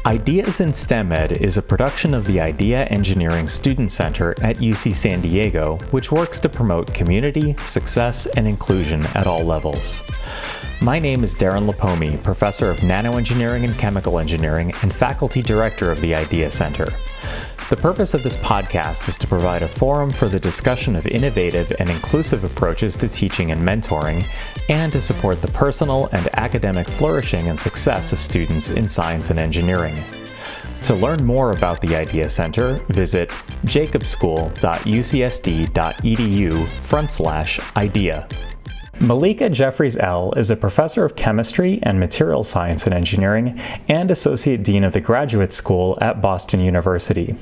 Ideas in STEM Ed is a production of the Idea Engineering Student Center at UC San Diego, which works to promote community, success, and inclusion at all levels. My name is Darren Lipomi, Professor of Nanoengineering and Chemical Engineering and Faculty Director of the Idea Center. The purpose of this podcast is to provide a forum for the discussion of innovative and inclusive approaches to teaching and mentoring, and to support the personal and academic flourishing and success of students in science and engineering. To learn more about the Idea Center, visit jacobschool.ucsd.edu/idea. Malika Jeffries-EL is a professor of chemistry and materials science and engineering and associate dean of the graduate school at Boston University.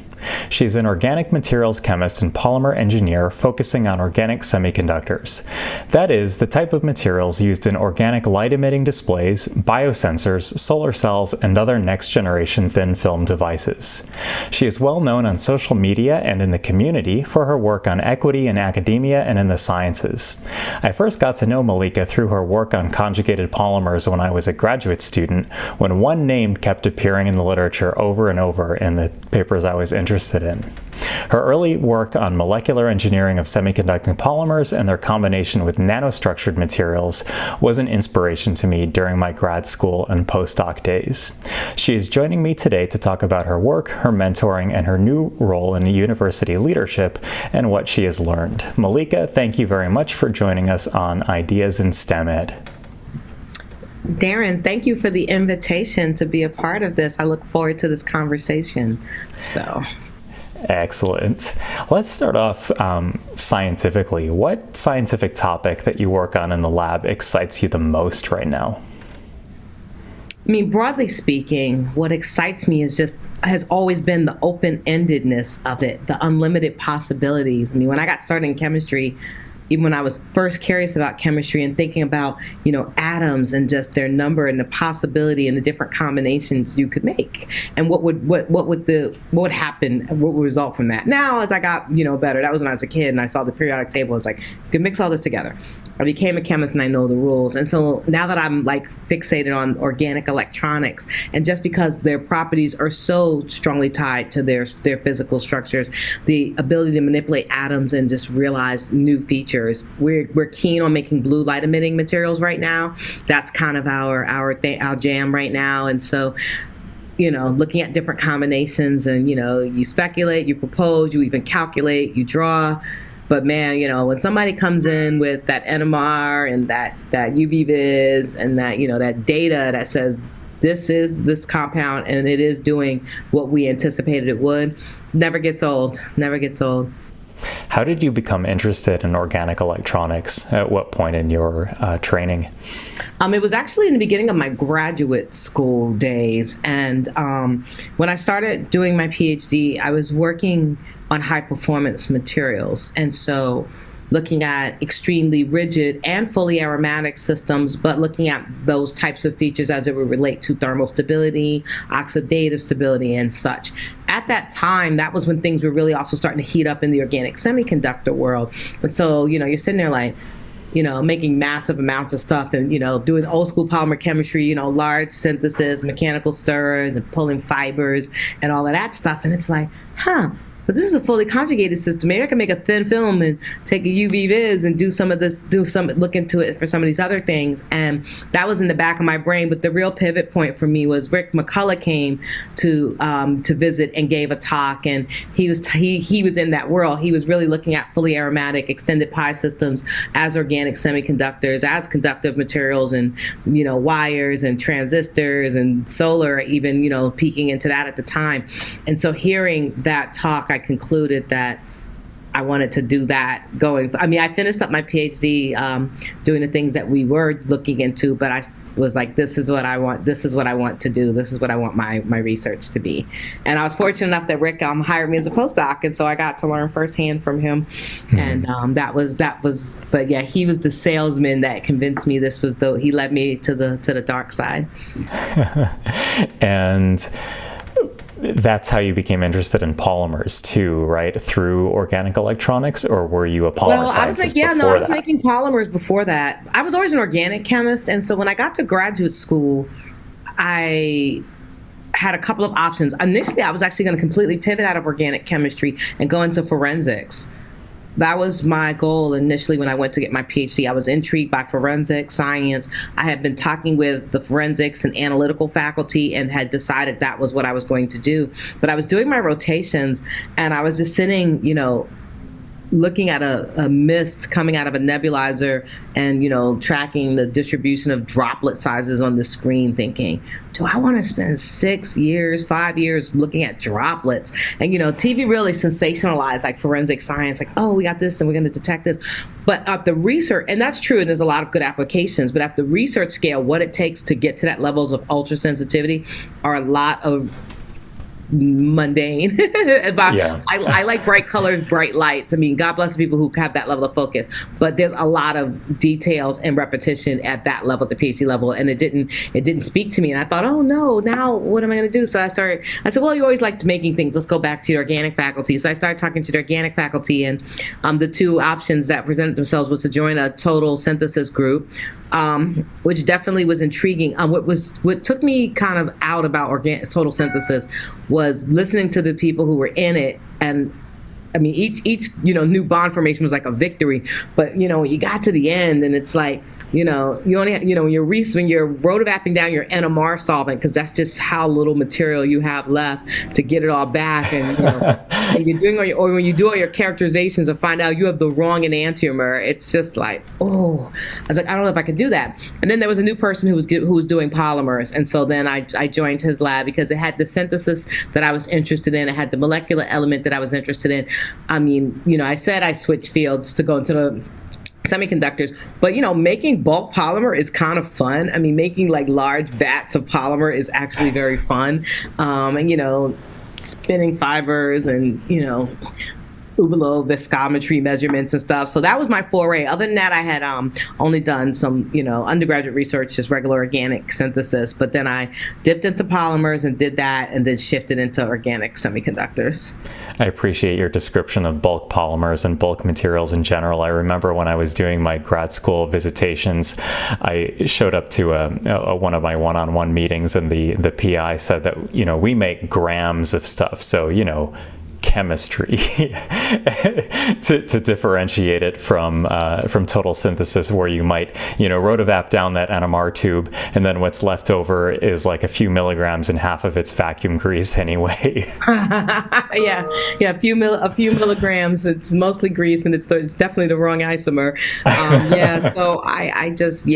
She's an organic materials chemist and polymer engineer focusing on organic semiconductors. That is, the type of materials used in organic light-emitting displays, biosensors, solar cells, and other next-generation thin-film devices. She is well known on social media and in the community for her work on equity in academia and in the sciences. I first got to know Malika through her work on conjugated polymers when I was a graduate student, when one name kept appearing in the literature over and over in the papers I was interested in. Her early work on molecular engineering of semiconducting polymers and their combination with nanostructured materials was an inspiration to me during my grad school and postdoc days. She is joining me today to talk about her work, her mentoring, and her new role in university leadership and what she has learned. Malika, thank you very much for joining us on Ideas in STEM Ed. Darren, thank you for the invitation to be a part of this. I look forward to this conversation. Excellent. Let's start off scientifically. What scientific topic that you work on in the lab excites you the most right now? I mean, broadly speaking, what excites me has always been the open-endedness of it, the unlimited possibilities. I mean, when I got started in chemistry, even when I was first curious about chemistry and thinking about, atoms and just their number and the possibility and the different combinations you could make, and what would happen, what would result from that. Now, as I got, better, that was when I was a kid and I saw the periodic table. It's like, you can mix all this together. I became a chemist and I know the rules. And so now that I'm fixated on organic electronics, and just because their properties are so strongly tied to their physical structures, the ability to manipulate atoms and just realize new features, we're keen on making blue light emitting materials right now. That's kind of our jam right now. And so, looking at different combinations and, you speculate, you propose, you even calculate, you draw. But man, when somebody comes in with that NMR and that UV vis and that, that data that says this is this compound and it is doing what we anticipated it would, never gets old. How did you become interested in organic electronics? At what point in your training? It was actually in the beginning of my graduate school days. And when I started doing my PhD, I was working on high performance materials. And so looking at extremely rigid and fully aromatic systems, but looking at those types of features as it would relate to thermal stability, oxidative stability, and such. At that time, that was when things were really also starting to heat up in the organic semiconductor world. But so, you're sitting there making massive amounts of stuff and, doing old school polymer chemistry, large synthesis, mechanical stirrers and pulling fibers and all of that stuff. And it's like, but this is a fully conjugated system. Maybe I can make a thin film and take a UV vis and look into it for some of these other things. And that was in the back of my brain. But the real pivot point for me was Rick McCullough came to visit and gave a talk. And he was in that world. He was really looking at fully aromatic extended pi systems as organic semiconductors, as conductive materials, and, wires and transistors and solar even, peeking into that at the time. And so hearing that talk, I concluded that I wanted to do that I finished up my PhD doing the things that we were looking into, but I was like, this is what I want. This is what I want to do. This is what I want my research to be. And I was fortunate enough that Rick hired me as a postdoc. And so I got to learn firsthand from him. Mm-hmm. And but yeah, he was the salesman that convinced me he led me to the dark side. And that's how you became interested in polymers too, right? Through organic electronics, or were you a polymer scientist before that? I was making polymers before that. I was always an organic chemist, and so when I got to graduate school, I had a couple of options. Initially, I was actually going to completely pivot out of organic chemistry and go into forensics. That was my goal initially when I went to get my PhD. I was intrigued by forensic science. I had been talking with the forensics and analytical faculty and had decided that was what I was going to do. But I was doing my rotations and I was just sitting, looking at a mist coming out of a nebulizer and, tracking the distribution of droplet sizes on the screen, thinking, do I want to spend 6 years, 5 years looking at droplets? And, TV really sensationalized like forensic science, like, oh, we got this and we're going to detect this. But at the research, and that's true, and there's a lot of good applications, but at the research scale, what it takes to get to that levels of ultra sensitivity are a lot of mundane. I like bright colors, bright lights. I mean, God bless the people who have that level of focus, but there's a lot of details and repetition at that level, at the PhD level, and it didn't speak to me. And I thought, oh no, now what am I going to do? So I said, well, you always liked making things. Let's go back to the organic faculty. So I started talking to the organic faculty, and the two options that presented themselves was to join a total synthesis group, which definitely was intriguing. What took me kind of out about total synthesis was listening to the people who were in it. And I mean, each new bond formation was like a victory. But, when you got to the end and it's like, you only have, when you're rotovapping down your NMR solvent, because that's just how little material you have left to get it all back. And, and you're doing or when you do all your characterizations and find out you have the wrong enantiomer, it's just like, oh, I was like, I don't know if I could do that. And then there was a new person who was doing polymers. And so then I joined his lab because it had the synthesis that I was interested in. It had the molecular element that I was interested in. I mean, I said I switched fields to go into the semiconductors, but making bulk polymer is kind of fun. I mean, making like large vats of polymer is actually very fun. And spinning fibers and Ubalo viscometry measurements and stuff. So that was my foray. Other than that, I had only done some, undergraduate research, just regular organic synthesis. But then I dipped into polymers and did that, and then shifted into organic semiconductors. I appreciate your description of bulk polymers and bulk materials in general. I remember when I was doing my grad school visitations, I showed up to one of my one-on-one meetings, and the PI said that, we make grams of stuff. So, chemistry to differentiate it from total synthesis, where you might rotovap down that NMR tube, and then what's left over is like a few milligrams and half of it's vacuum grease anyway. a few milligrams. It's mostly grease, and it's definitely the wrong isomer. So I just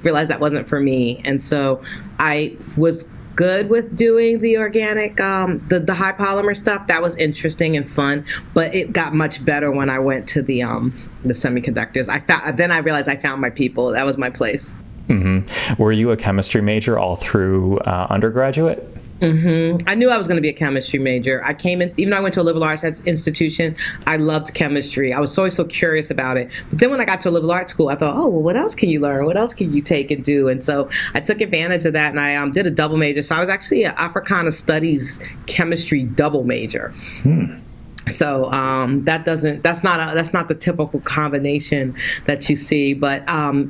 realized that wasn't for me, and so I was good with doing the organic, the high polymer stuff. That was interesting and fun, but it got much better when I went to the semiconductors. Then I realized I found my people. That was my place. Mm-hmm. Were you a chemistry major all through undergraduate? Mm-hmm. I knew I was going to be a chemistry major. I came in, even though I went to a liberal arts institution, I loved chemistry. I was always so curious about it. But then when I got to a liberal arts school, I thought, oh, well, what else can you learn? What else can you take and do? And so I took advantage of that, and I did a double major. So I was actually an Africana Studies chemistry double major. So that's not the typical combination that you see, but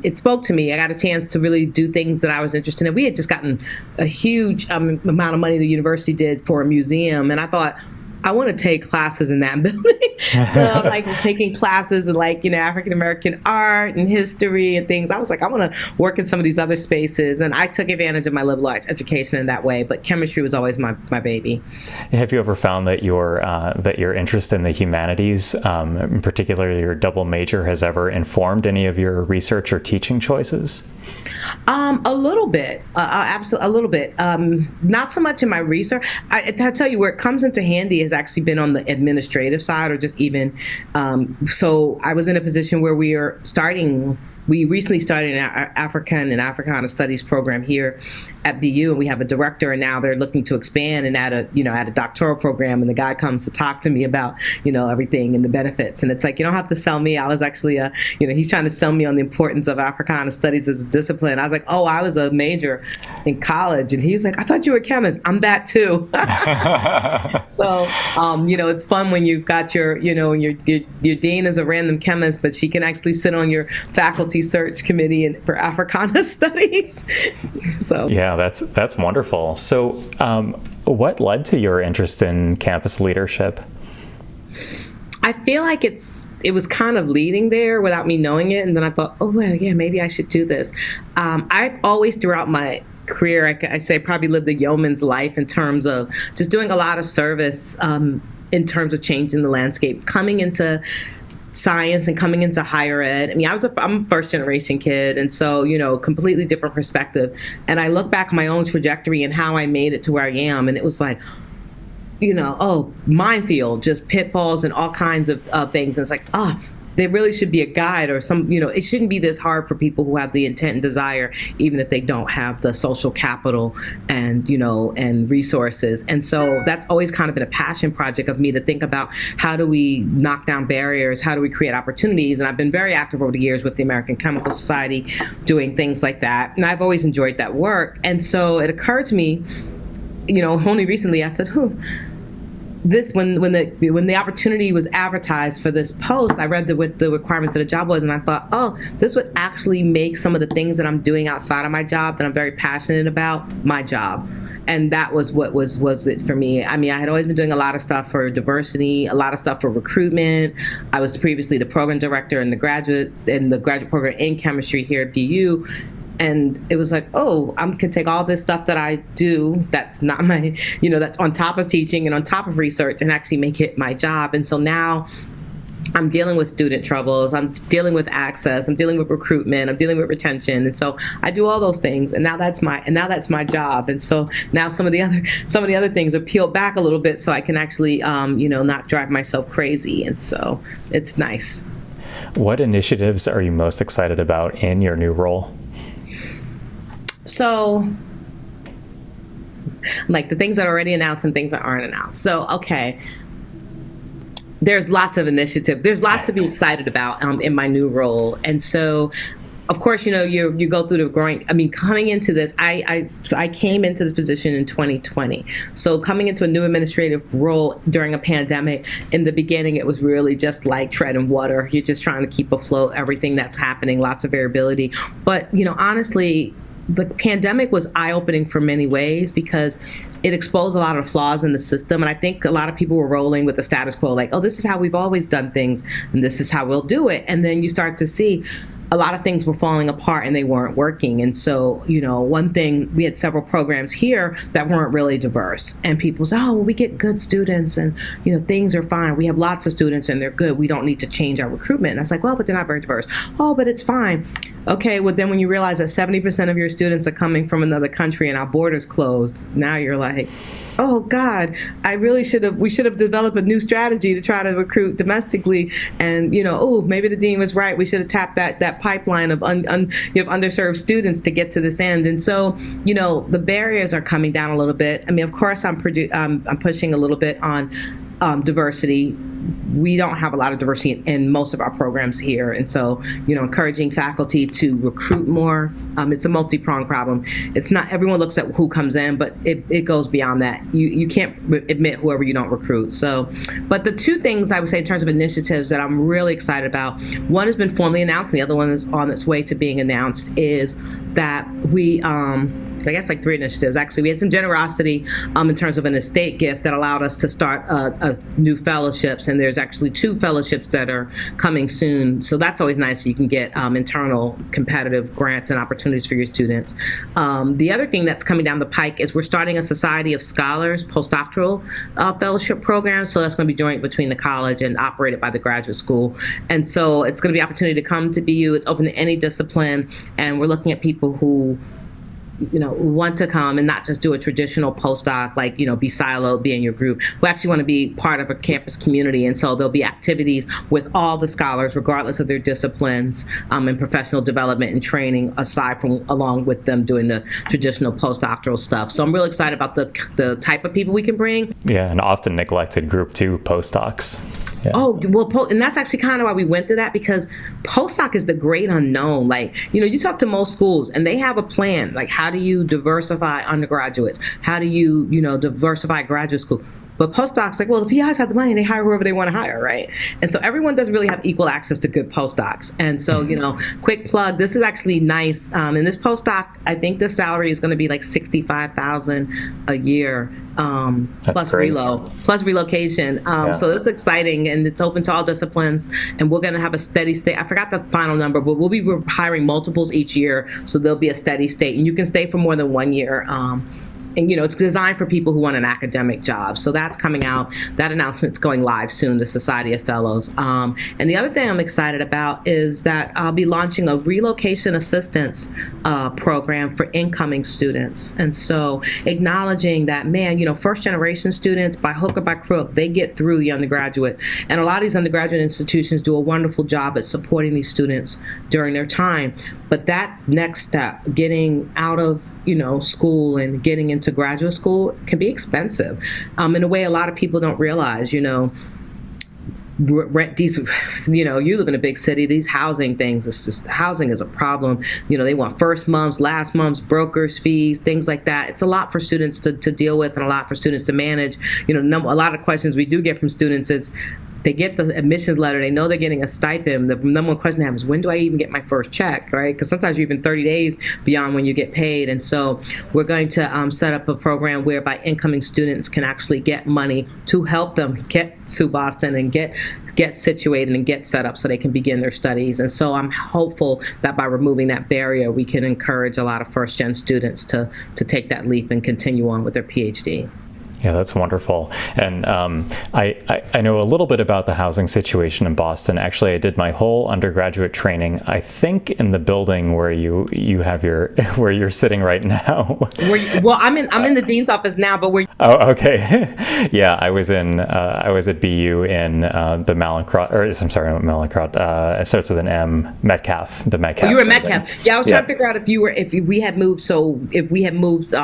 it spoke to me. I got a chance to really do things that I was interested in. We had just gotten a huge amount of money the university did for a museum, and I thought, I want to take classes in that building. So I'm like taking classes in African American art and history and things. I was like, I want to work in some of these other spaces, and I took advantage of my liberal arts education in that way. But chemistry was always my baby. Have you ever found that your interest in the humanities, in particular your double major, has ever informed any of your research or teaching choices? A little bit, absolutely, a little bit. Not so much in my research. I tell you where it comes into handy has actually been on the administrative side, or just even. So I was in a position where we recently started an African and Africana Studies program here at BU, and we have a director, and now they're looking to expand and add a doctoral program. And the guy comes to talk to me about everything and the benefits, and it's like, you don't have to sell me. I was actually he's trying to sell me on the importance of Africana Studies as a discipline. I was like, oh, I was a major in college, and he was like, I thought you were a chemist. I'm that too. So it's fun when you've got your dean is a random chemist, but she can actually sit on your faculty faculty search committee for Africana studies. So yeah, that's wonderful. So what led to your interest in campus leadership? I feel like it was kind of leading there without me knowing it. And then I thought, oh, well, yeah, maybe I should do this. I've always, throughout my career, I say probably lived a yeoman's life in terms of just doing a lot of service in terms of changing the landscape, coming into science and coming into higher ed. I mean, I'm a first generation kid. And so, completely different perspective. And I look back at my own trajectory and how I made it to where I am. And it was like, minefield, just pitfalls and all kinds of things. And it's like, there really should be a guide or it shouldn't be this hard for people who have the intent and desire, even if they don't have the social capital and, and resources. And so that's always kind of been a passion project of me to think about how do we knock down barriers? How do we create opportunities? And I've been very active over the years with the American Chemical Society doing things like that. And I've always enjoyed that work. And so it occurred to me, only recently I said, when the opportunity was advertised for this post, I read what the requirements of the job was, and I thought, this would actually make some of the things that I'm doing outside of my job that I'm very passionate about my job. And that was what was it for me. I mean, I had always been doing a lot of stuff for diversity, a lot of stuff for recruitment. I was previously the program director in the graduate program in chemistry here at BU. And it was like, I can take all this stuff that I do that's not my, that's on top of teaching and on top of research and actually make it my job. And so now I'm dealing with student troubles. I'm dealing with access. I'm dealing with recruitment. I'm dealing with retention. And so I do all those things. And now that's my job. And so now some of the other things are peeled back a little bit so I can actually, not drive myself crazy. And so it's nice. What initiatives are you most excited about in your new role? So, like the things that are already announced and things that aren't announced. So, okay, there's lots of initiative. There's lots to be excited about in my new role. And so, of course, you go through the growing. I mean, coming into this, I came into this position in 2020. So coming into a new administrative role during a pandemic, in the beginning, it was really just like treading water. You're just trying to keep afloat everything that's happening, lots of variability. But, honestly, the pandemic was eye-opening for many ways because it exposed a lot of flaws in the system. And I think a lot of people were rolling with the status quo, like, this is how we've always done things, and this is how we'll do it. And then you start to see a lot of things were falling apart and they weren't working. And so, one thing, we had several programs here that weren't really diverse. And people say, we get good students and, things are fine. We have lots of students and they're good. We don't need to change our recruitment. And I was like, but they're not very diverse. But it's fine. Okay, well, then when you realize that 70% of your students are coming from another country and our borders closed, now you're like, oh God, we should have developed a new strategy to try to recruit domestically. And, maybe the dean was right. We should have tapped that pipeline of underserved students to get to this end. And so, the barriers are coming down a little bit. I mean, of course, I'm pushing a little bit on diversity. We don't have a lot of diversity in most of our programs here. And so, encouraging faculty to recruit more. It's a multi-pronged problem. It's not everyone looks at who comes in, but it goes beyond that. You can't admit whoever you don't recruit. So, but the two things I would say in terms of initiatives that I'm really excited about, one has been formally announced and the other one is on its way to being announced, is that we, I guess like three initiatives. Actually, we had some generosity in terms of an estate gift that allowed us to start new fellowships. And there's actually 2 fellowships that are coming soon. So that's always nice. You can get internal competitive grants and opportunities for your students. The other thing that's coming down the pike is we're starting a Society of Scholars Post-Doctoral fellowship program. So that's going to be joint between the college and operated by the graduate school. And so it's going to be an opportunity to come to BU. It's open to any discipline. And we're looking at people who want to come and not just do a traditional postdoc, like, be siloed, be in your group. We actually want to be part of a campus community. And so there'll be activities with all the scholars, regardless of their disciplines, and professional development and training, along with them doing the traditional postdoctoral stuff. So I'm really excited about the type of people we can bring. Yeah, an often neglected group too, postdocs. Yeah. Oh, well, and that's actually kind of why we went through that, because postdoc is the great unknown. Like, you talk to most schools and they have a plan. Like, how do you diversify undergraduates? How do you, diversify graduate school? But postdocs, like, well, the PIs have the money, they hire whoever they want to hire, right? And so everyone doesn't really have equal access to good postdocs. And so, quick plug, this is actually nice. And this postdoc, I think the salary is going to be like $65,000 a year. Plus relocation. So that's exciting, and it's open to all disciplines, and we're going to have a steady state. I forgot the final number, but we'll be hiring multiples each year, so there'll be a steady state, and you can stay for more than 1 year. And, it's designed for people who want an academic job. So that's coming out. That announcement's going live soon, the Society of Fellows. And the other thing I'm excited about is that I'll be launching a relocation assistance program for incoming students. And so acknowledging that, man, first generation students, by hook or by crook, they get through the undergraduate. And a lot of these undergraduate institutions do a wonderful job at supporting these students during their time. But that next step, getting out of school and getting into graduate school, can be expensive in a way a lot of people don't realize. Rent these, you live in a big city, these housing things, it's just, housing is a problem. They want first months, last months, brokers fees, things like that. It's a lot for students to deal with, and a lot for students to manage. A lot of questions we do get from students is, they get the admissions letter, they know they're getting a stipend. The number one question they have is, when do I even get my first check, right? Because sometimes you're even 30 days beyond when you get paid. And so we're going to set up a program whereby incoming students can actually get money to help them get to Boston and get situated and get set up so they can begin their studies. And so I'm hopeful that by removing that barrier, we can encourage a lot of first-gen students to take that leap and continue on with their PhD. Yeah, that's wonderful. And I know a little bit about the housing situation in Boston. Actually, I did my whole undergraduate training, I think, in the building where you have where you're sitting right now. I'm in the dean's office now, but we're. Oh, okay. Yeah, I was at BU in the Mallinckrodt, or I'm sorry, not Mallinckrodt. It starts with an M. Metcalf, the Metcalf. Oh, you were at Metcalf. Yeah, I was trying to figure out if we had moved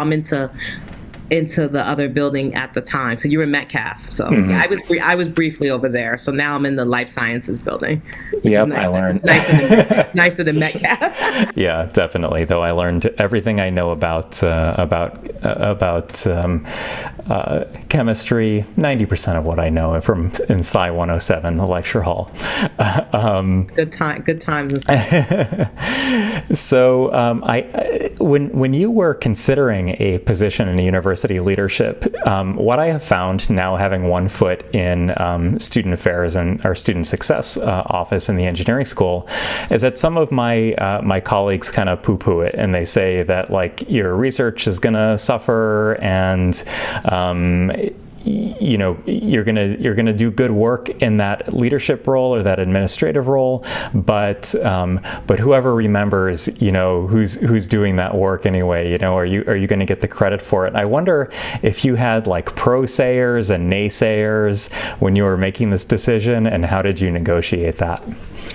into the other building at the time. So you were in Metcalf. So yeah, I was briefly over there. So now I'm in the life sciences building. Yep, I learned. Nicer than Metcalf. Yeah, definitely. Though I learned everything I know about chemistry. 90% of what I know from in Sci 107, the lecture hall. Good times. So when you were considering a position in a university leadership, what I have found now, having one foot in student affairs and our student success office in the engineering school, is that some of my colleagues kind of poo-poo it, and they say that your research is going to suffer, and you're gonna do good work in that leadership role or that administrative role, but whoever remembers, who's doing that work anyway, are you going to get the credit for it? I wonder if you had pro-sayers and naysayers when you were making this decision, and how did you negotiate that?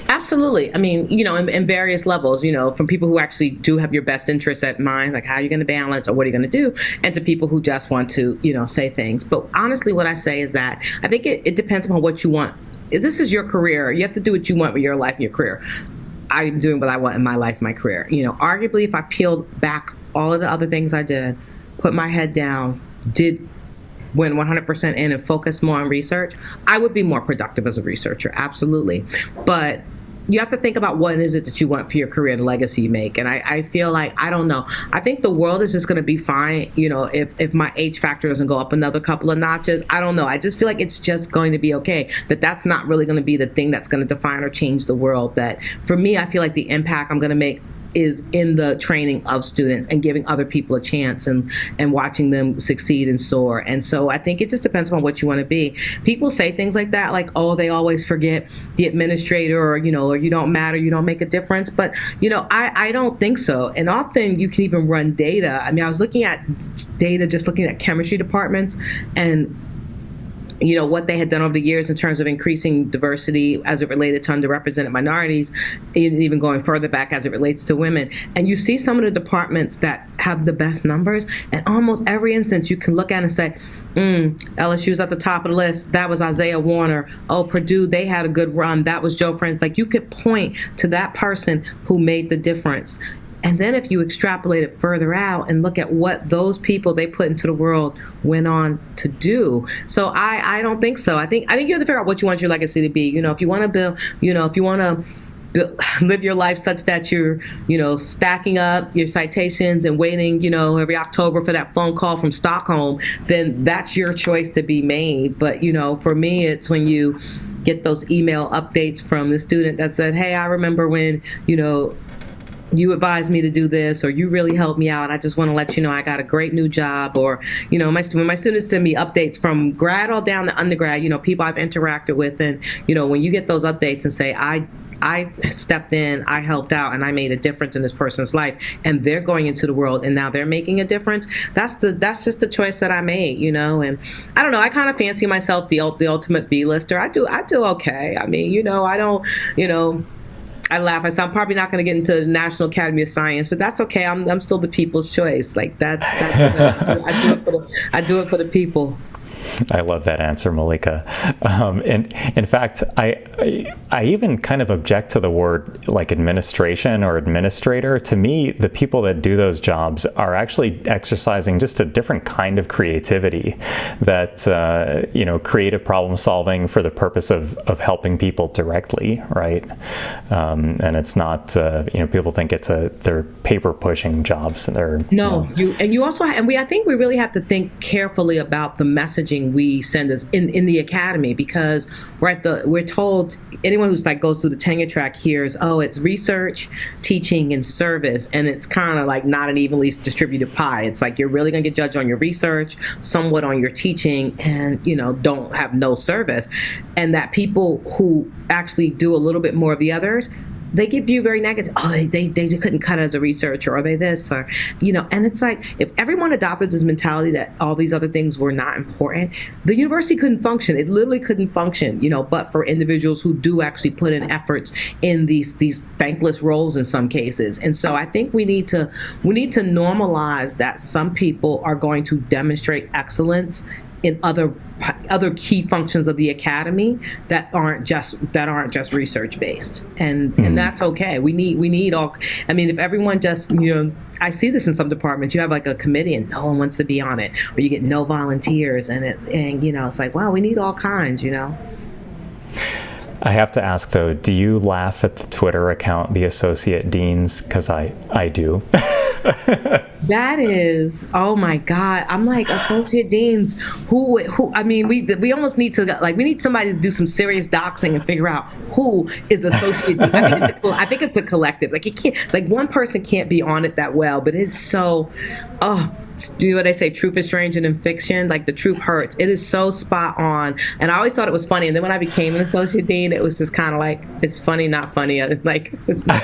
Absolutely. I mean, in various levels, from people who actually do have your best interests at mind, like how are you going to balance or what are you going to do, and to people who just want to, say things. But honestly, what I say is that I think it depends upon what you want. This is your career. You have to do what you want with your life and your career. I'm doing what I want in my life, my career. Arguably, if I peeled back all of the other things I did, put my head down, went 100% in and focused more on research, I would be more productive as a researcher, absolutely. But you have to think about what is it that you want for your career, the legacy you make. And I feel like, I don't know, I think the world is just going to be fine, if my H factor doesn't go up another couple of notches. I don't know. I just feel like it's just going to be okay. That's not really going to be the thing that's going to define or change the world. That for me, I feel like the impact I'm going to make is in the training of students and giving other people a chance and watching them succeed and soar. And so I think it just depends on what you want to be. People say things like that, like, oh, they always forget the administrator, or you don't matter, you don't make a difference. But, I don't think so. And often you can even run data. I mean, I was looking at data, just looking at chemistry departments, and what they had done over the years in terms of increasing diversity as it related to underrepresented minorities, even going further back as it relates to women. And you see some of the departments that have the best numbers, and almost every instance you can look at and say, LSU's at the top of the list. That was Isaiah Warner. Oh, Purdue, they had a good run. That was Joe Franz. You could point to that person who made the difference. And then if you extrapolate it further out and look at what those people they put into the world went on to do. So I don't think so. I think you have to figure out what you want your legacy to be. If you want to build, if you want to live your life such that you're, stacking up your citations and waiting, every October for that phone call from Stockholm, then that's your choice to be made. But, for me, it's when you get those email updates from the student that said, hey, I remember when, you advised me to do this, or you really helped me out. I just want to let you know I got a great new job. Or, when my students send me updates from grad all down to undergrad, people I've interacted with. And, when you get those updates and say, I stepped in, I helped out, and I made a difference in this person's life, and they're going into the world and now they're making a difference. That's just the choice that I made, And I don't know. I kind of fancy myself the ultimate B-lister. I do okay. I mean, I don't, I laugh. I say I'm probably not going to get into the National Academy of Science, but that's okay. I'm still the people's choice. Like that's I do it for the people. I love that answer, Malika. And in fact, I even kind of object to the word like administration or administrator. To me, the people that do those jobs are actually exercising just a different kind of creativity, that, creative problem solving for the purpose of helping people directly, right? And it's not, people think they're paper pushing jobs. And they're I think we really have to think carefully about the messaging we send us in the academy, because we're told, anyone who's goes through the tenure track hears, it's research, teaching, and service, and it's kind of like not an evenly distributed pie. It's like you're really going to get judged on your research, somewhat on your teaching, and don't have no service. And that people who actually do a little bit more of the others, they give you very negative. They couldn't cut it as a researcher, or they this, or and it's like, if everyone adopted this mentality that all these other things were not important, the university couldn't function. It literally couldn't function, but for individuals who do actually put in efforts in these thankless roles in some cases. And so I think we need to normalize that some people are going to demonstrate excellence in other key functions of the academy that aren't just research based, and that's okay. We need all. I mean, if everyone just I see this in some departments. You have like a committee and no one wants to be on it, or you get no volunteers, and it's like, wow, we need all kinds. I have to ask though, do you laugh at the Twitter account, the Associate Deans? Because I do. That is, oh my God! I'm like, associate deans. Who? I mean, we almost need to we need somebody to do some serious doxing and figure out who is associate dean. I think it's a collective. Like it can't, one person can't be on it that well, but it's so. You know what they say? Truth is stranger than fiction. Like the truth hurts. It is so spot on. And I always thought it was funny. And then when I became an associate dean, it was just kind of like, it's funny, not funny. Like it's not.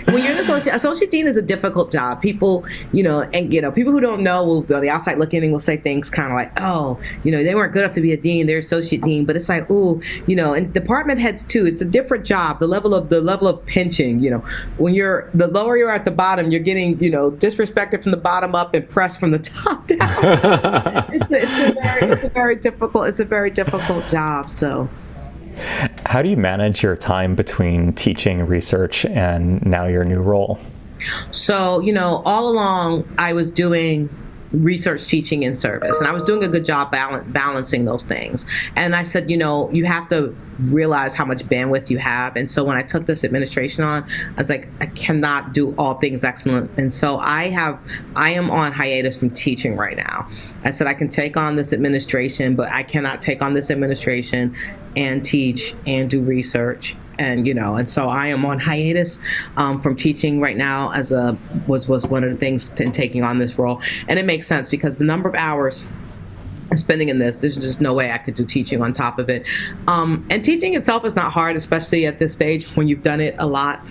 When you're an associate dean is a difficult job. People, people who don't know will be on the outside looking in will say things kind of like, they weren't good enough to be a dean, they're associate dean. But it's like, and department heads too. It's a different job. The level of pinching, when the lower you're at the bottom, you're getting, disrespected from the bottom up and pressed from the top down. It's a very difficult job. So. How do you manage your time between teaching, research, and now your new role? So, all along I was doing research, teaching, and service, and I was doing a good job balancing those things. And I said, you have to realize how much bandwidth you have. And so when I took this administration on, I was like, I cannot do all things excellent. And so I am on hiatus from teaching right now. I said I can take on this administration, but I cannot take on this administration and teach and do research. And so I am on hiatus from teaching right now, was one of the things in taking on this role. And it makes sense because the number of hours I'm spending in this, there's just no way I could do teaching on top of it. And teaching itself is not hard, especially at this stage when you've done it a lot.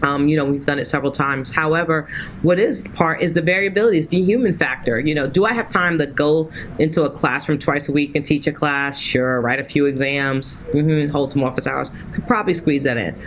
We've done it several times. However, what is part is the variability, is the human factor. Do I have time to go into a classroom twice a week and teach a class? Sure. Write a few exams, hold some office hours. Could probably squeeze that in.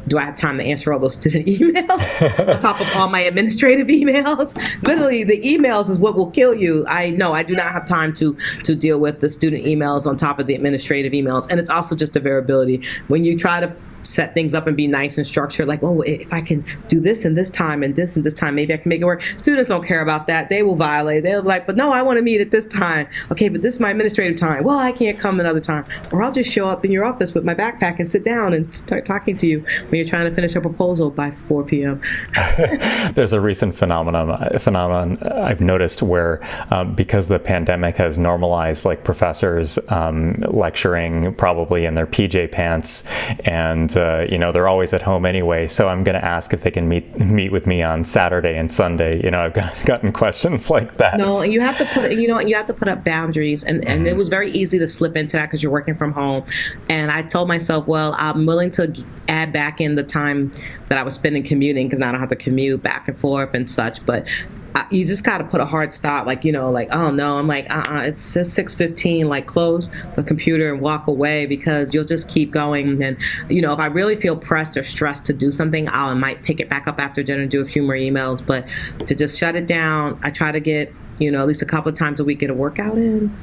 Do I have time to answer all those student emails on top of all my administrative emails? Literally, the emails is what will kill you. I do not have time to deal with the student emails on top of the administrative emails. And it's also just a variability. When you try to set things up and be nice and structured, like, oh, if I can do this and this time and this time, maybe I can make it work. Students don't care about that. They will violate. They'll be like, but no, I want to meet at this time. Okay, but this is my administrative time. Well, I can't come another time. Or I'll just show up in your office with my backpack and sit down and start talking to you when you're trying to finish a proposal by 4 p.m. There's a recent phenomenon I've noticed where because the pandemic has normalized like professors lecturing probably in their PJ pants, and they're always at home anyway. So I'm going to ask if they can meet with me on Saturday and Sunday. I've gotten questions like that. No, you have to put up boundaries, and it was very easy to slip into that because you're working from home. And I told myself, well, I'm willing to add back in the time that I was spending commuting because now I don't have to commute back and forth and such. But you just got to put a hard stop, oh no, I'm like, it's just 6:15, like close the computer and walk away, because you'll just keep going. And, if I really feel pressed or stressed to do something, I might pick it back up after dinner and do a few more emails. But to just shut it down, I try to get, at least a couple of times a week, get a workout in.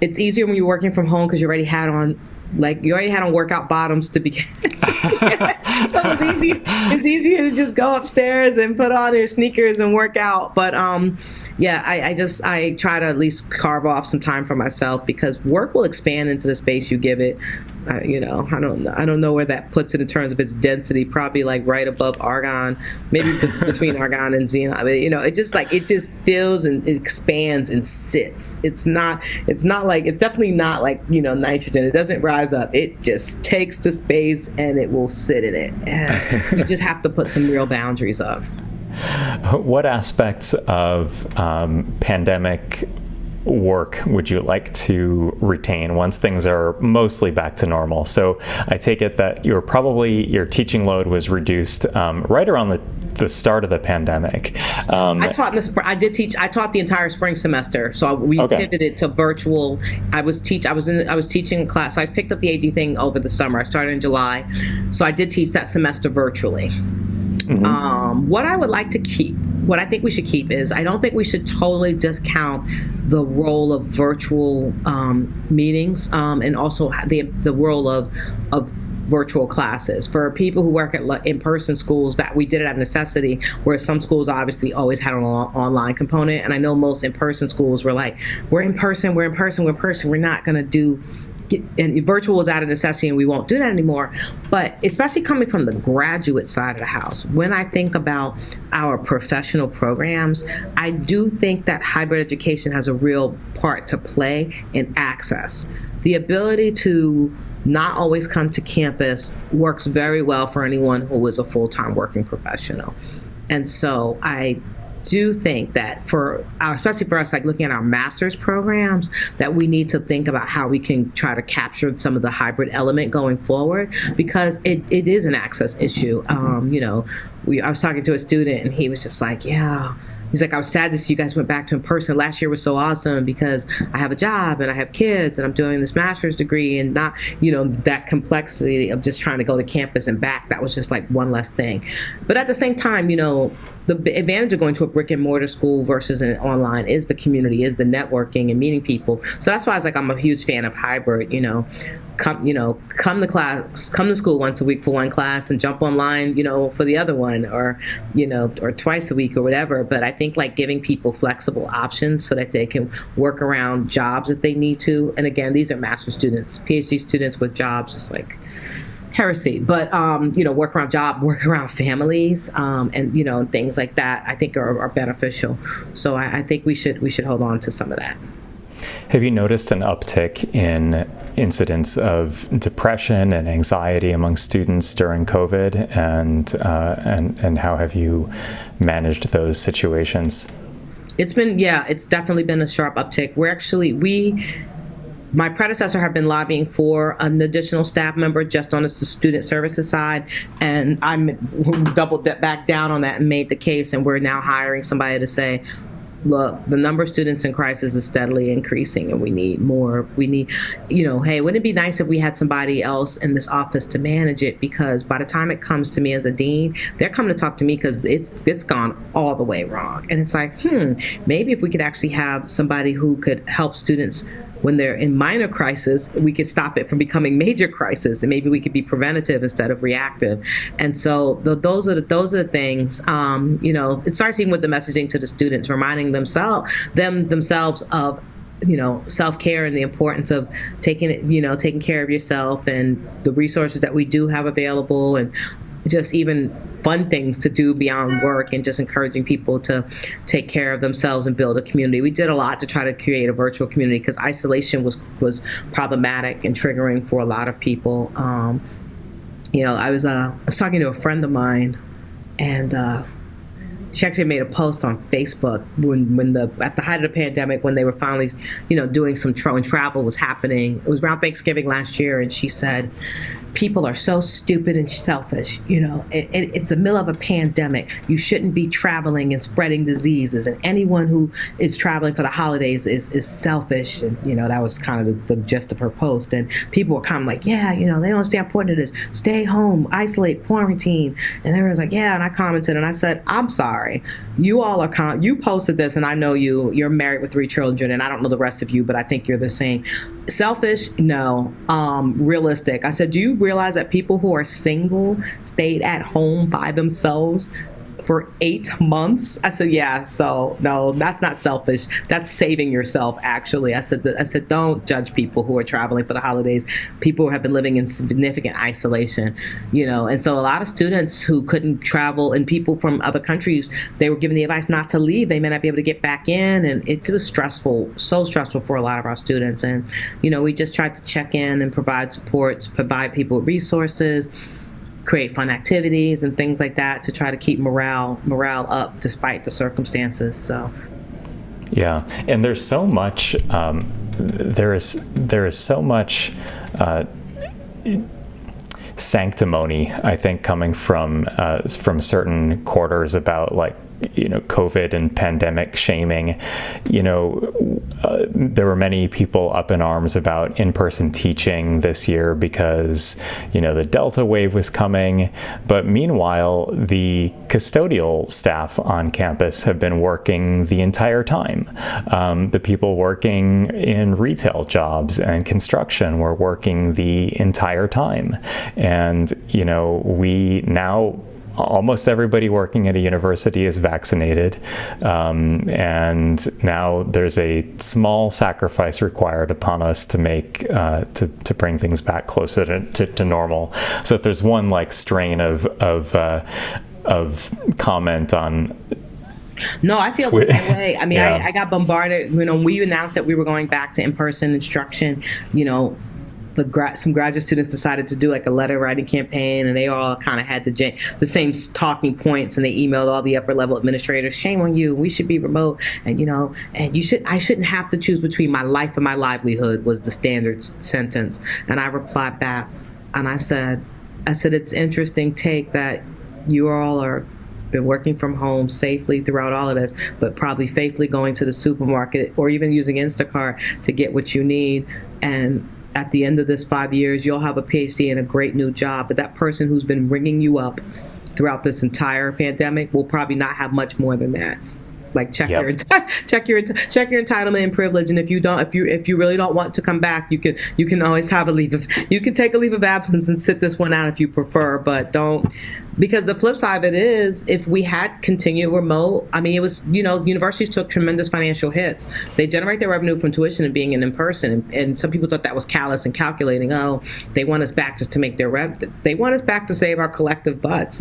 It's easier when you're working from home because you already had on workout bottoms to begin. So it's easier to just go upstairs and put on your sneakers and work out. But I try to at least carve off some time for myself, because work will expand into the space you give it. I don't know where that puts it in terms of its density. Probably like right above argon, maybe between argon and xenon. It just fills and it expands and sits. It's definitely not like nitrogen. It doesn't rise up. It just takes the space and it will sit in it. And you just have to put some real boundaries up. What aspects of pandemic work would you like to retain once things are mostly back to normal? So I take it that your teaching load was reduced right around the start of the pandemic. I taught in the spring. I taught the entire spring semester. So we pivoted to virtual. I was teaching class. So I picked up the AD thing over the summer. I started in July. So I did teach that semester virtually. Mm-hmm. What I would like to keep, what I think we should keep is, I don't think we should totally discount the role of virtual meetings and also the role of virtual classes. For people who work at in-person schools, that we did it out of necessity, whereas some schools obviously always had an online component. And I know most in-person schools were like, we're in person, we're not going to do. And virtual is out of necessity and we won't do that anymore. But especially coming from the graduate side of the house, when I think about our professional programs, I do think that hybrid education has a real part to play in access. The ability to not always come to campus works very well for anyone who is a full-time working professional. And so I do think that especially for us, like looking at our master's programs, that we need to think about how we can try to capture some of the hybrid element going forward, because it is an access issue. I was talking to a student and he was just like, yeah. He's like, I was sad to see you guys went back to in person. Last year was so awesome because I have a job and I have kids and I'm doing this master's degree, and not, that complexity of just trying to go to campus and back. That was just like one less thing. But at the same time, the advantage of going to a brick and mortar school versus an online is the community, is the networking and meeting people. So that's why I was like, I'm a huge fan of hybrid. Come to class, come to school once a week for one class and jump online, for the other one, or twice a week or whatever. But I think like giving people flexible options so that they can work around jobs if they need to. And again, these are master's students, PhD students with jobs. It's like heresy, but work around families, and things like that, I think are beneficial. So I think we should hold on to some of that. Have you noticed an uptick in incidents of depression and anxiety among students during COVID, and how have you managed those situations? It's definitely been a sharp uptick. My predecessor had been lobbying for an additional staff member just on the student services side, and I doubled back down on that and made the case, and we're now hiring somebody to say, look, the number of students in crisis is steadily increasing and we need more. We need, hey, wouldn't it be nice if we had somebody else in this office to manage it? Because by the time it comes to me as a dean, they're coming to talk to me because it's gone all the way wrong. And it's like, maybe if we could actually have somebody who could help students when they're in minor crisis, we could stop it from becoming major crisis, and maybe we could be preventative instead of reactive. And so those are the things. It starts even with the messaging to the students, reminding themselves of self-care and the importance of taking care of yourself and the resources that we do have available, and just even fun things to do beyond work, and just encouraging people to take care of themselves and build a community. We did a lot to try to create a virtual community because isolation was problematic and triggering for a lot of people. I was talking to a friend of mine, and she actually made a post on Facebook at the height of the pandemic, when they were finally, doing some when travel was happening. It was around Thanksgiving last year, and she said, "People are so stupid and selfish. It's the middle of a pandemic. You shouldn't be traveling and spreading diseases. And anyone who is traveling for the holidays is selfish." And that was kind of the gist of her post. And people were kind of like, "Yeah, they don't understand how important it is. Stay home, isolate, quarantine." And everyone's like, "Yeah." And I commented and I said, "I'm sorry. You all are you posted this, and I know you're married with 3 children, and I don't know the rest of you, but I think you're the same. Selfish? No. Realistic." I said, "Do you realize that people who are single stayed at home by themselves for 8 months?" I said, "Yeah, so no, that's not selfish. That's saving yourself, actually." I said, "Don't judge people who are traveling for the holidays. People have been living in significant isolation, And so a lot of students who couldn't travel, and people from other countries, they were given the advice not to leave. They may not be able to get back in, and it was stressful, so stressful for a lot of our students. And we just tried to check in and provide supports, provide people with resources, create fun activities and things like that to try to keep morale up despite the circumstances. So, yeah, and there's so much. There is so much sanctimony, I think, coming from certain quarters about COVID and pandemic shaming. There were many people up in arms about in-person teaching this year because, the Delta wave was coming. But meanwhile, the custodial staff on campus have been working the entire time. The people working in retail jobs and construction were working the entire time. And, we now, almost everybody working at a university is vaccinated, and now there's a small sacrifice required upon us to make to bring things back closer to normal. So if there's one strain of comment on. No, I feel the same way. I mean, yeah. I got bombarded. We announced that we were going back to in-person instruction. Some graduate students decided to do a letter writing campaign, and they all kind of had the same talking points, and they emailed all the upper level administrators, "Shame on you, we should be remote, and I shouldn't have to choose between my life and my livelihood," was the standard sentence. And I replied back, and I said it's interesting take that you all are been working from home safely throughout all of this, but probably faithfully going to the supermarket or even using Instacart to get what you need. And at the end of this 5 years, you'll have a PhD and a great new job. But that person who's been ringing you up throughout this entire pandemic will probably not have much more than that. Check your entitlement and privilege. And if you really don't want to come back, you can always have you can take a leave of absence and sit this one out if you prefer, but don't. Because the flip side of it is, if we had continued remote, it was, universities took tremendous financial hits. They generate their revenue from tuition and being in person. And some people thought that was callous and calculating. Oh, they want us back just to make their revenue. They want us back to save our collective butts.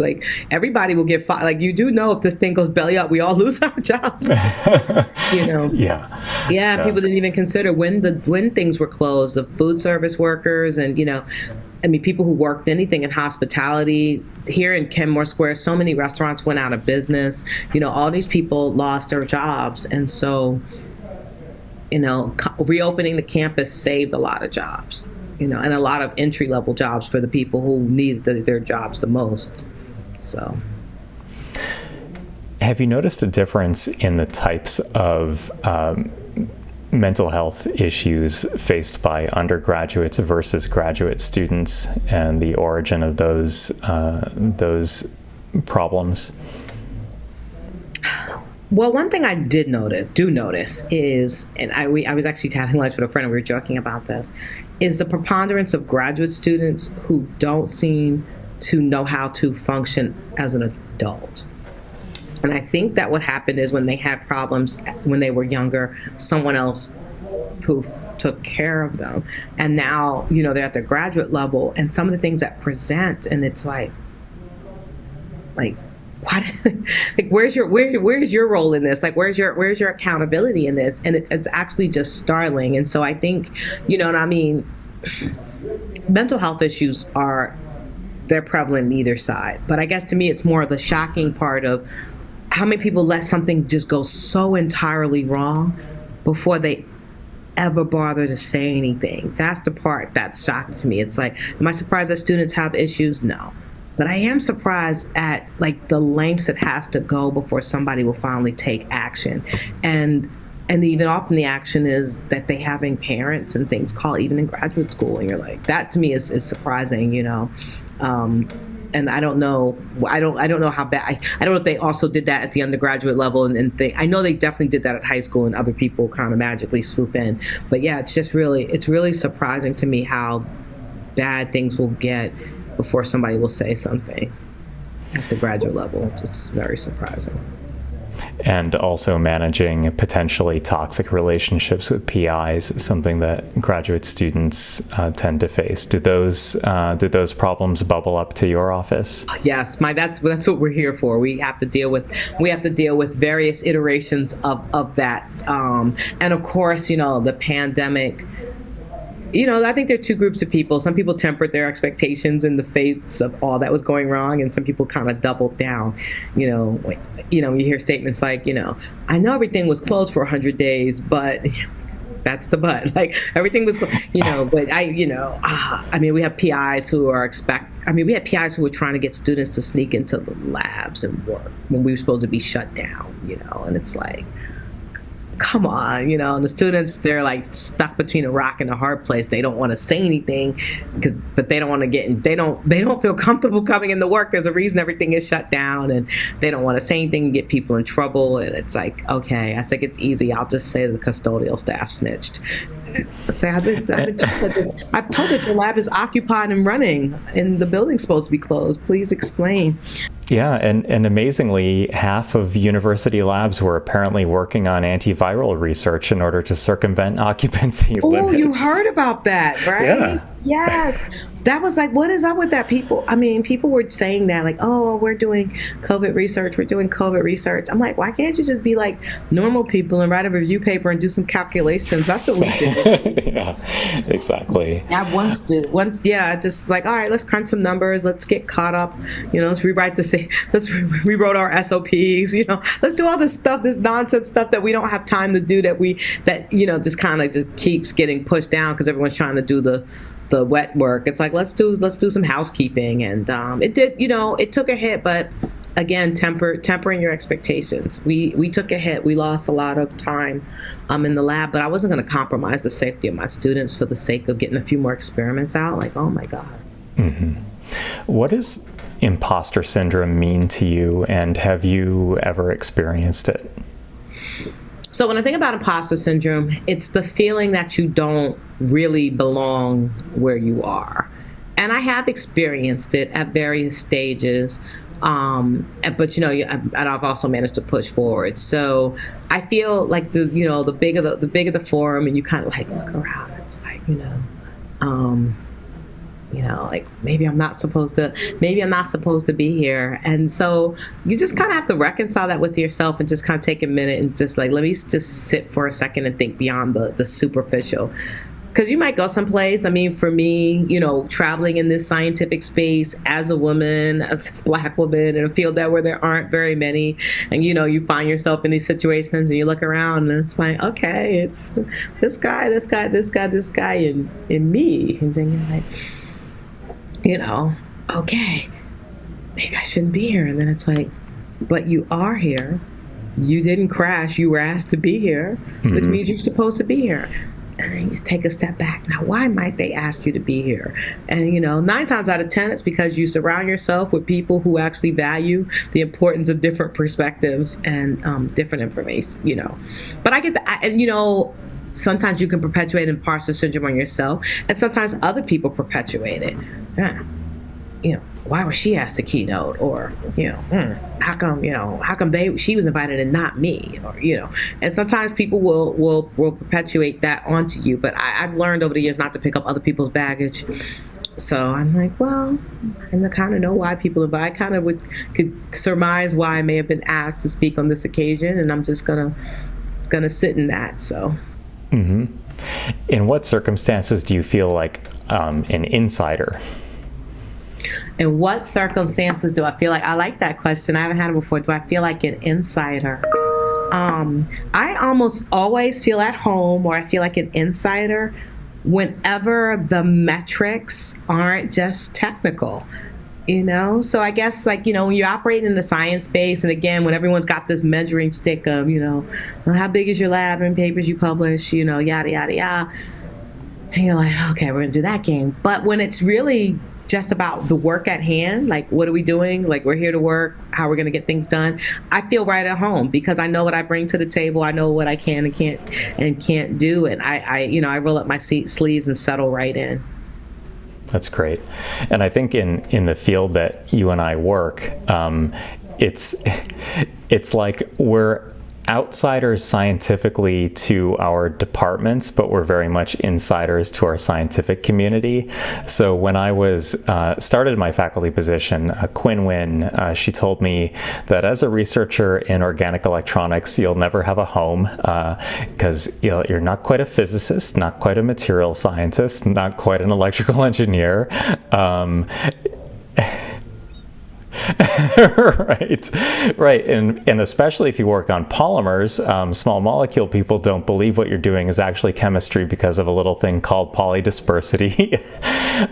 Everybody will get fired. You do know if this thing goes belly up, we all lose our jobs. Yeah. People didn't even consider when things were closed, the food service workers and, people who worked anything in hospitality. Here in Kenmore Square, so many restaurants went out of business. All these people lost their jobs. And so, reopening the campus saved a lot of jobs, and a lot of entry-level jobs for the people who needed their jobs the most. So. Have you noticed a difference in the types of mental health issues faced by undergraduates versus graduate students, and the origin of those problems? Well, one thing I do notice is, and I was actually having lunch with a friend and we were joking about this, is the preponderance of graduate students who don't seem to know how to function as an adult. And I think that what happened is when they had problems when they were younger, someone else who took care of them. And now, they're at the graduate level and some of the things that present, and it's like, what? Like, where's your role in this? Like, where's your accountability in this? And it's actually just startling. And so I think, mental health issues they're prevalent in either side. But I guess to me, it's more the shocking part of how many people let something just go so entirely wrong before they ever bother to say anything. That's the part that's shocking to me. It's like, am I surprised that students have issues? No. But I am surprised at the lengths it has to go before somebody will finally take action. And even often the action is that they having parents and things call even in graduate school. And you're like, that to me is surprising, and I don't know how bad, I don't know if they also did that at the undergraduate level I know they definitely did that at high school and other people kind of magically swoop in. But yeah, it's really surprising to me how bad things will get before somebody will say something at the graduate level. It's just very surprising. And also managing potentially toxic relationships with PIs is something that graduate students tend to face. Did those problems bubble up to your office? Yes, that's what we're here for. We have to deal with various iterations of that, and of course, the pandemic. I think there are two groups of people. Some people tempered their expectations in the face of all that was going wrong, and some people kind of doubled down. You hear statements like, I know everything was closed for 100 days, but that's the but. Like, everything was, but we have PIs who we had PIs who were trying to get students to sneak into the labs and work when we were supposed to be shut down, and it's like, come on, and the students, they're like stuck between a rock and a hard place. They don't want to say anything but they don't want to they don't feel comfortable coming into work. There's a reason everything is shut down, and they don't want to say anything and get people in trouble. And it's like, okay, I think it's easy. I'll just say the custodial staff snitched. Say, I've told that your lab is occupied and running and the building's supposed to be closed. Please explain. Yeah, and amazingly, half of university labs were apparently working on antiviral research in order to circumvent occupancy limits. Oh, you heard about that, right? Yeah. Yes. That was like, what is up with that? People were saying that, like, oh, we're doing COVID research. I'm like, why can't you just be like normal people and write a review paper and do some calculations? That's what we did. Yeah, exactly. I once did. Just like, all right, let's crunch some numbers. Let's get caught up. Let's rewrite let's rewrote our SOPs. Let's do all this stuff, this nonsense stuff that we don't have time to do, that just kind of just keeps getting pushed down because everyone's trying to do the wet work. It's like, let's do some housekeeping. And it did, it took a hit, but again, tempering your expectations. We took a hit. We lost a lot of time in the lab, but I wasn't going to compromise the safety of my students for the sake of getting a few more experiments out. Like, oh my God. Mm-hmm. What does imposter syndrome mean to you, and have you ever experienced it? So when I think about imposter syndrome, it's the feeling that you don't really belong where you are. And I have experienced it at various stages. But I've also managed to push forward. So I feel like the bigger the forum, and you kind of like look around, it's like, like maybe I'm not supposed to be here. And so you just kind of have to reconcile that with yourself and just kind of take a minute and just like, let me just sit for a second and think beyond the superficial. Because you might go someplace. For me, traveling in this scientific space as a woman, as a Black woman in a field where there aren't very many, and you find yourself in these situations and you look around and it's like, okay, it's this guy, and me. And then you're like, okay, maybe I shouldn't be here. And then it's like, but you are here. You didn't crash. You were asked to be here, which means you're supposed to be here. And then you just take a step back. Now, why might they ask you to be here? And, 9 times out of 10, it's because you surround yourself with people who actually value the importance of different perspectives and different information, But I get that. And, sometimes you can perpetuate imposter syndrome on yourself, and sometimes other people perpetuate it. Why was she asked to keynote? Or, how come she was invited and not me? Or, and sometimes people will perpetuate that onto you. But I've learned over the years not to pick up other people's baggage. So I'm like, well, I kind of know why people invite. I kind of could surmise why I may have been asked to speak on this occasion, and I'm just gonna sit in that. So. Mm-hmm. In what circumstances do you feel like an insider? In what circumstances do I feel like? I like that question. I haven't had it before. Do I feel like an insider? I almost always feel at home, or I feel like an insider whenever the metrics aren't just technical. So I guess when you operate in the science space, and again, when everyone's got this measuring stick of, how big is your lab and papers you publish, yada, yada, yada. And you're like, okay, we're going to do that game. But when it's really just about the work at hand, like, what are we doing? Like, we're here to work, how we're going to get things done. I feel right at home because I know what I bring to the table. I know what I can and can't do. And I roll up my sleeves and settle right in. That's great. And I think in the field that you and I work, it's like we're outsiders scientifically to our departments, but we're very much insiders to our scientific community. So when I started my faculty position, Quinn Wynn, she told me that as a researcher in organic electronics, you'll never have a home because you're not quite a physicist, not quite a material scientist, not quite an electrical engineer. Right. And especially if you work on polymers, small molecule people don't believe what you're doing is actually chemistry because of a little thing called polydispersity.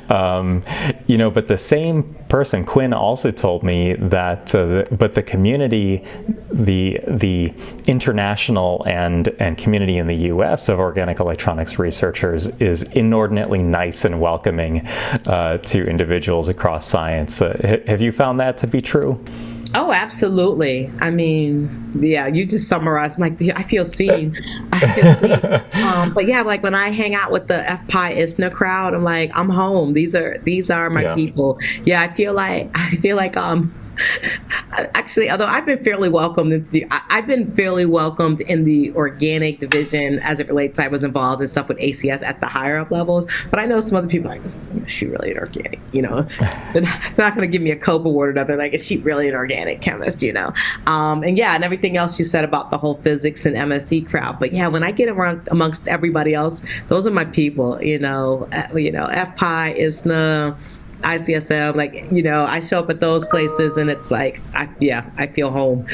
But the same person, Quinn, also told me that, but the community, the international and community in the U.S. of organic electronics researchers is inordinately nice and welcoming to individuals across science. Have you found that to be true? Oh, absolutely. I mean, yeah, you just summarized. I'm like, I feel seen. But yeah, like when I hang out with the FPI ISNA crowd, I'm like, I'm home. These are my people. Yeah, I feel like actually, although I've been fairly welcomed in the organic division as it relates. I was involved in stuff with ACS at the higher up levels, but I know some other people are like, is she really an organic? They're not going to give me a COPE award or nothing. Like, is she really an organic chemist? And everything else you said about the whole physics and MSD crowd. But yeah, when I get around amongst everybody else, those are my people. FPI, ISNA, ICSM, I show up at those places and it's like, I feel home.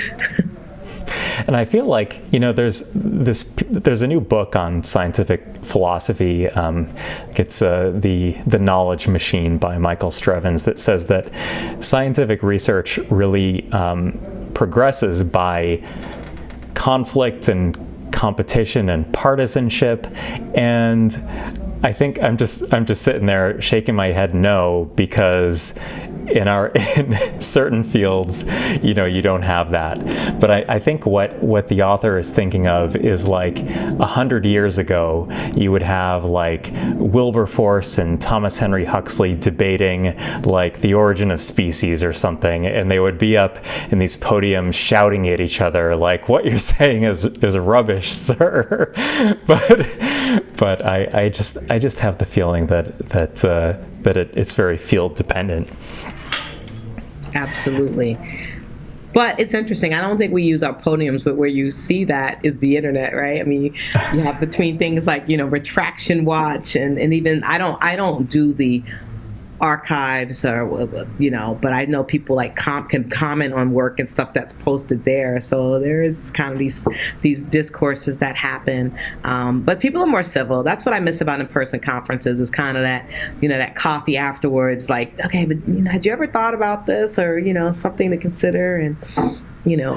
And I feel like, there's a new book on scientific philosophy. It's the Knowledge Machine by Michael Strevens that says that scientific research really progresses by conflict and competition and partisanship. And I think I'm just sitting there shaking my head no, because in certain fields, you don't have that. But I think what the author is thinking of is like 100 years ago, you would have like Wilberforce and Thomas Henry Huxley debating like the origin of species or something, and they would be up in these podiums shouting at each other like, "What you're saying is rubbish, sir." But I just have the feeling that it's very field dependent. Absolutely. But it's interesting. I don't think we use our podiums, but where you see that is the internet, right? I mean, you have between things like, Retraction Watch and even I don't do the archives or, but I know people like can comment on work and stuff that's posted there. So there is kind of these discourses that happen. But people are more civil. That's what I miss about in-person conferences is kind of that, that coffee afterwards, like, okay, but had you ever thought about this or, something to consider? And,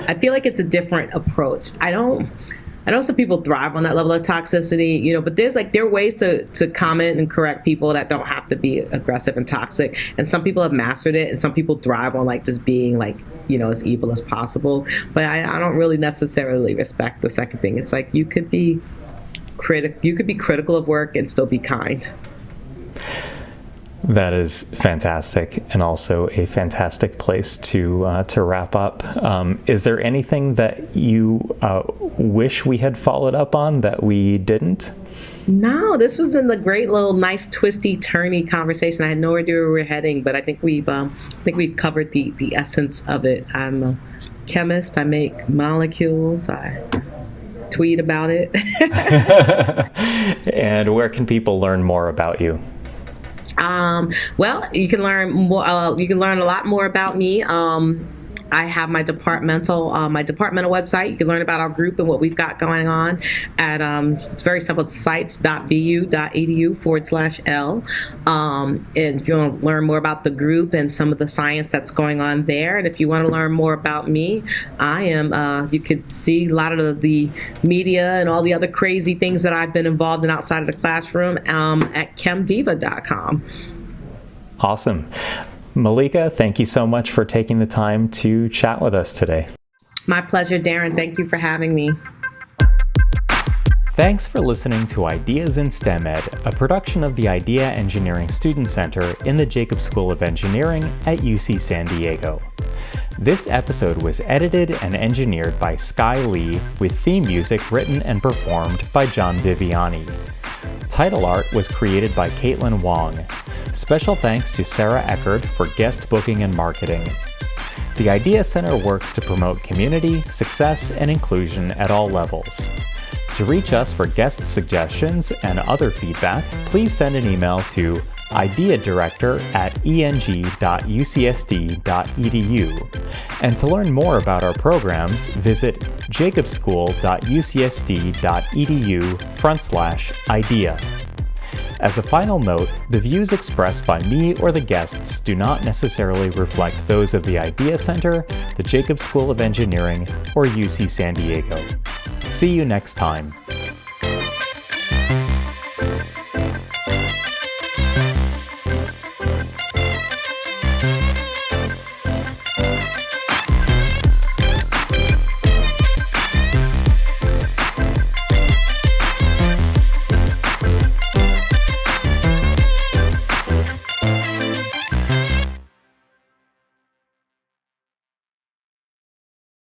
I feel like it's a different approach. I know some people thrive on that level of toxicity, but there are ways to comment and correct people that don't have to be aggressive and toxic. And some people have mastered it, and some people thrive on just being as evil as possible. But I don't really necessarily respect the second thing. It's you could be critical of work and still be kind. That is fantastic, and also a fantastic place to wrap up. Is there anything that you wish we had followed up on that we didn't? No, this was been a great little nice twisty turny conversation. I had no idea where we were heading, but I think we've covered the essence of it. I'm a chemist. I make molecules. I tweet about it. And where can people learn more about you? Well, you can learn more. You can learn a lot more about me. I have my departmental website. You can learn about our group and what we've got going on at, it's very simple, sites.bu.edu/L. And if you want to learn more about the group and some of the science that's going on there, and if you want to learn more about me, you could see a lot of the media and all the other crazy things that I've been involved in outside of the classroom at chemdiva.com. Awesome. Malika, thank you so much for taking the time to chat with us today. My pleasure, Darren. Thank you for having me. Thanks for listening to Ideas in STEM Ed, a production of the Idea Engineering Student Center in the Jacobs School of Engineering at UC San Diego. This episode was edited and engineered by Sky Lee, with theme music written and performed by John Viviani. Title art was created by Caitlin Wong. Special thanks to Sarah Eckert for guest booking and marketing. The Idea Center works to promote community, success, and inclusion at all levels. To reach us for guest suggestions and other feedback, please send an email to ideadirector@eng.ucsd.edu. And to learn more about our programs, visit jacobschool.ucsd.edu/idea. As a final note, the views expressed by me or the guests do not necessarily reflect those of the Idea Center, the Jacobs School of Engineering, or UC San Diego. See you next time.